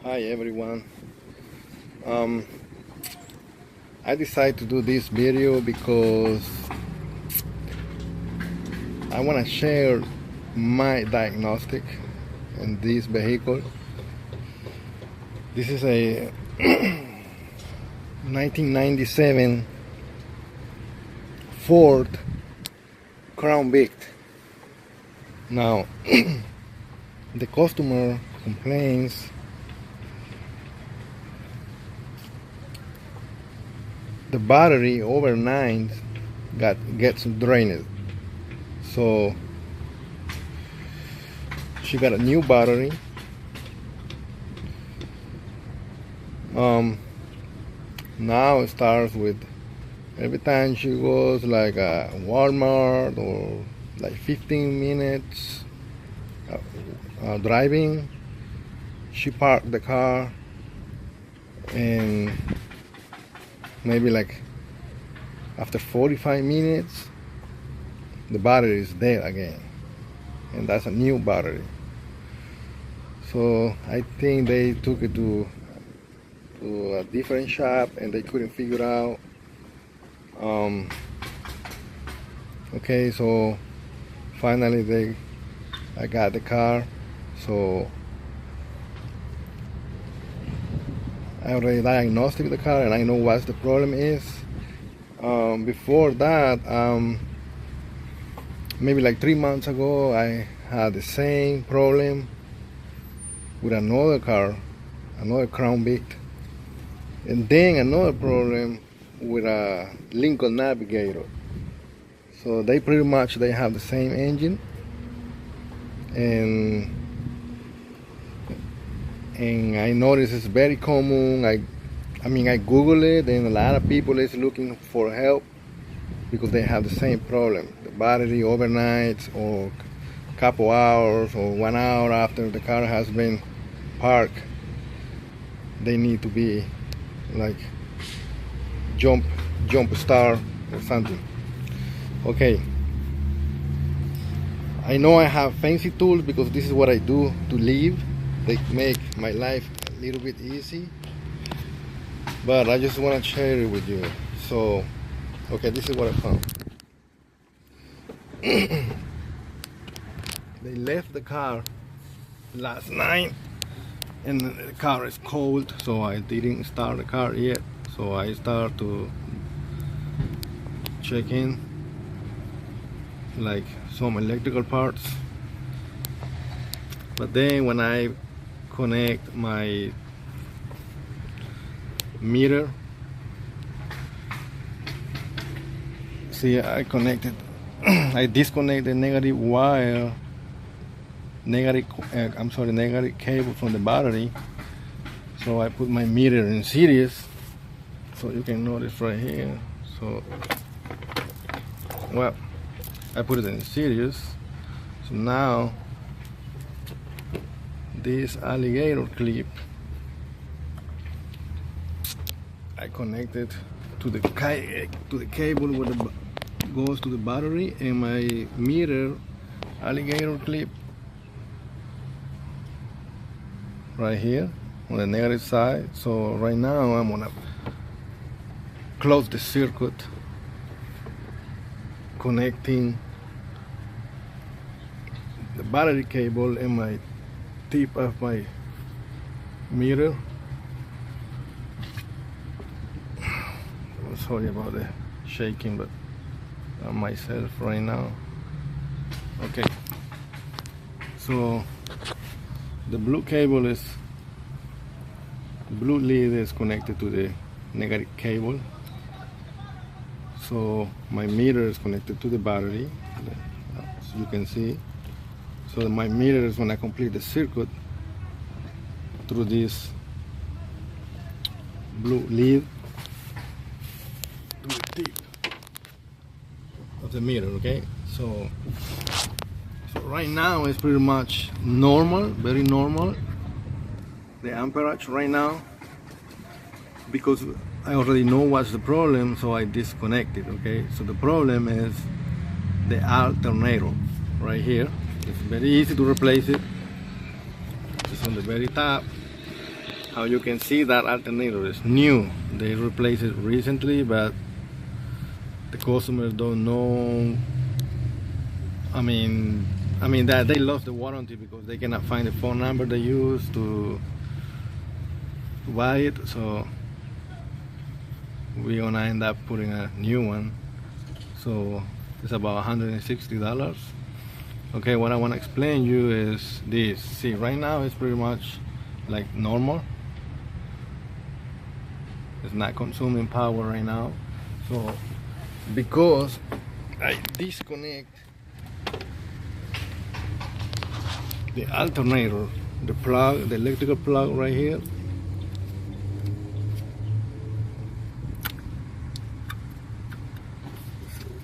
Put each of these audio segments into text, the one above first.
Hi everyone. Um, I decided to do this video because I want to share my diagnostic in this vehicle. This is a 1997 Ford Crown Vic. Now, the customer complains the battery overnight gets drained, so she got a new battery. Now it starts with every time she goes like a Walmart or like 15 minutes driving, she parked the car and maybe like after 45 minutes the battery is dead again, and that's a new battery. So I think they took it to a different shop and they couldn't figure out. Okay, so finally I got the car, so I already diagnosed the car and I know what the problem is. Before that, maybe like 3 months ago, I had the same problem with another car, another Crown Vic, and then another problem with a Lincoln Navigator. So they pretty much have the same engine, and I notice it's very common. I mean I Google it, and a lot of people is looking for help because they have the same problem. The battery overnights or couple hours or 1 hour after the car has been parked, they need to be like jump start or something. Okay, I know I have fancy tools because this is what I do to live. They make my life a little bit easy, but I just want to share it with you. So okay, this is what I found. They left the car last night and the car is cold, so I didn't start the car yet. So I start to check in like some electrical parts, but then when I connect my meter, see, I connected I disconnect the negative wire, negative cable from the battery. So I put my meter in series, so you can notice right here. So well, I put it in series. So now this alligator clip I connected to the cable where the goes to the battery, and my meter alligator clip right here on the negative side. So right now I'm gonna close the circuit connecting the battery cable and my tip of my meter. Sorry about the shaking, but I'm myself right now. Okay, so the blue lead is connected to the negative cable. So my meter is connected to the battery, as you can see. So my meter is going to complete the circuit through this blue lead to the tip of the meter. Okay, so right now it's pretty much normal, very normal, the amperage right now, because I already know what's the problem, so I disconnected. Okay, so the problem is the alternator right here. It's very easy to replace it. It's on the very top. How you can see, that alternator is new. They replaced it recently, but the customers don't know. I mean that they lost the warranty because they cannot find the phone number they used to buy it. So we're gonna end up putting a new one. So it's about $160. Okay, what I want to explain you is this. See, right now it's pretty much like normal. It's not consuming power right now. So because I disconnect the alternator, the plug, the electrical plug right here,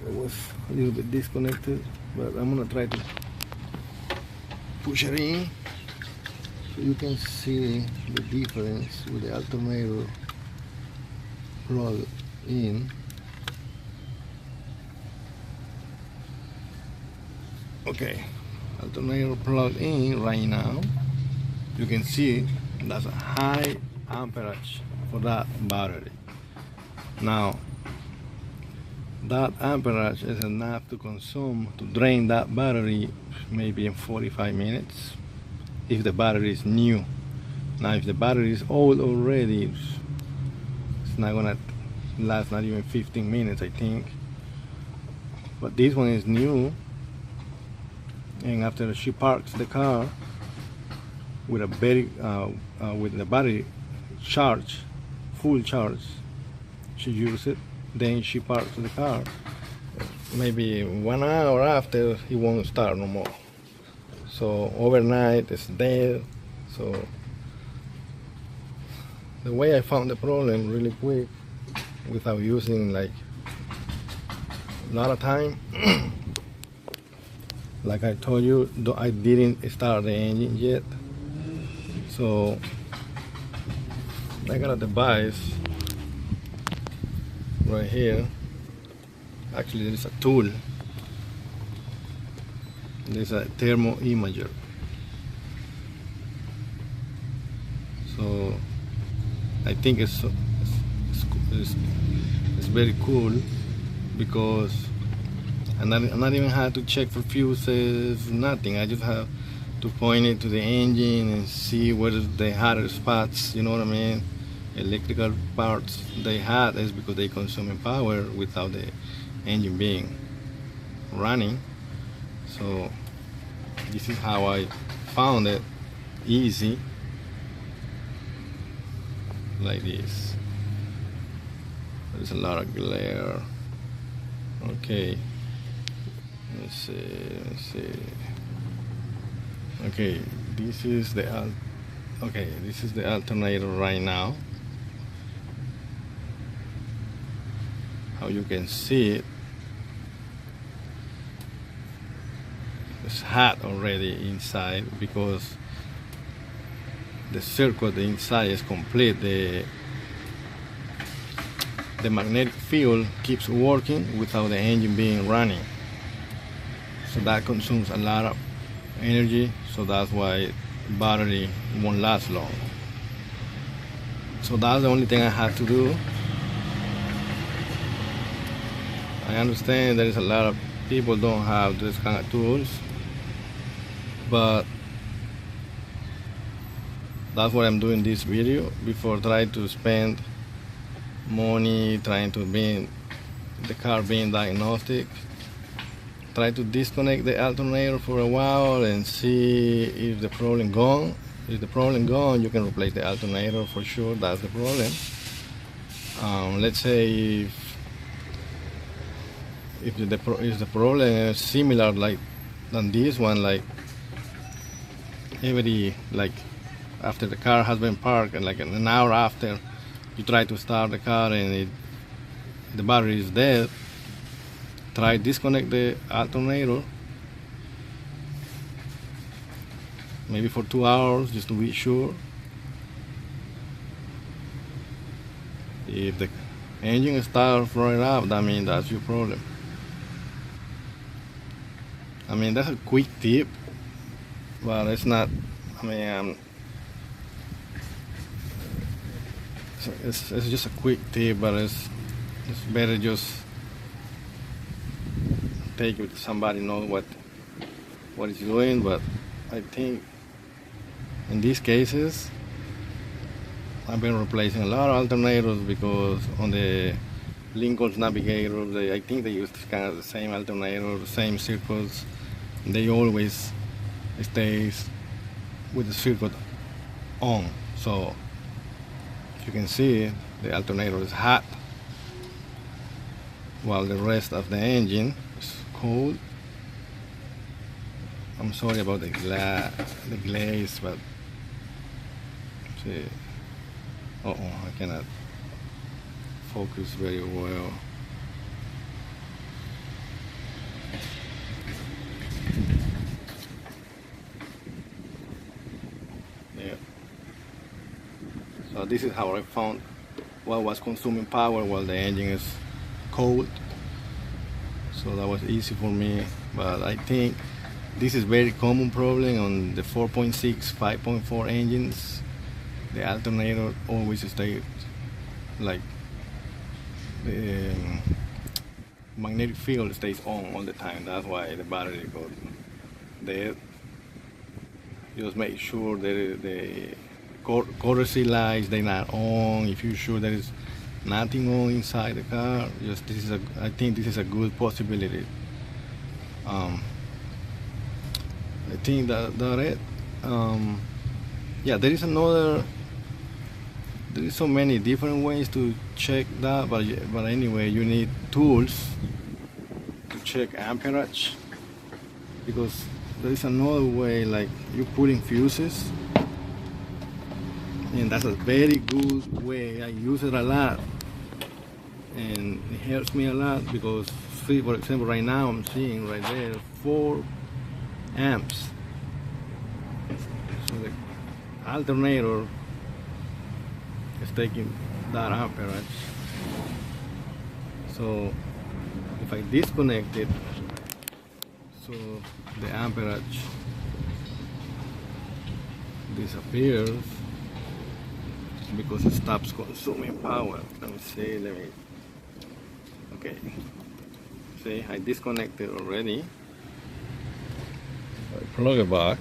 it was a little bit disconnected, but I'm gonna try to push it in so you can see the difference with the alternator plug in. Okay, alternator plug in right now. You can see that's a high amperage for that battery. Now that amperage is enough to drain that battery maybe in 45 minutes if the battery is new. Now if the battery is old already, it's not gonna last not even 15 minutes, I think. But this one is new, and after she parks the car with with the battery charged, full charge, she uses it, then she parks the car. Maybe 1 hour after, it won't start no more. So overnight it's dead. So the way I found the problem really quick, without using like a lot of time, like I told you, I didn't start the engine yet. So I got a device right here. Actually, there is a tool. There's a thermo imager. So I think it's very cool because I'm not even had to check for fuses, nothing. I just have to point it to the engine and see what is the hotter spots, you know what I mean? Electrical parts they had is because they consuming power without the engine being running. So this is how I found it, easy, like this. There's a lot of glare. Okay, let's see. Okay, this is the alternator right now. How you can see it, it's hot already inside because the circuit inside is complete. The magnetic field keeps working without the engine being running. So that consumes a lot of energy, so that's why battery won't last long. So that's the only thing I had to do. I understand there is a lot of people don't have this kind of tools, but that's why I'm doing this video, before trying to spend money trying to be the car being diagnostic. Try to disconnect the alternator for a while and see if the problem gone. If the problem gone, you can replace the alternator for sure. That's the problem. Let's say if the problem is similar than this one, like after the car has been parked and like an hour after you try to start the car and the battery is dead, try disconnect the alternator maybe for 2 hours just to be sure. If the engine starts running up, that means that's your problem. I mean, that's a quick tip, but it's not, I mean, So it's just a quick tip, but it's better just take it to somebody know what it's doing. But I think in these cases I've been replacing a lot of alternators because on the Lincoln's Navigator, I think they use kind of the same alternator, the same circuits. They always stays with the circuit on. So if you can see, the alternator is hot while the rest of the engine is cold. I'm sorry about the glaze, but see, I cannot focus very well. Yeah. So this is how I found what was consuming power while the engine is cold. So that was easy for me, but I think this is very common problem on the 4.6, 5.4 engines. The alternator always stays like the magnetic field stays on all the time. That's why the battery goes dead. Just make sure that the courtesy lights they're not on. If you're sure there is nothing on inside the car, I think this is a good possibility. I think that it. Yeah, there is so many different ways to check that, but anyway, you need tools to check amperage, because there is another way, like you put in fuses, and that's a very good way. I use it a lot, and it helps me a lot because, see, for example, right now I'm seeing right there 4 amps. So the alternator is taking that amperage. So if I disconnect it, so the amperage disappears because it stops consuming power. Let me see, okay. See, I disconnected already. I plug it back.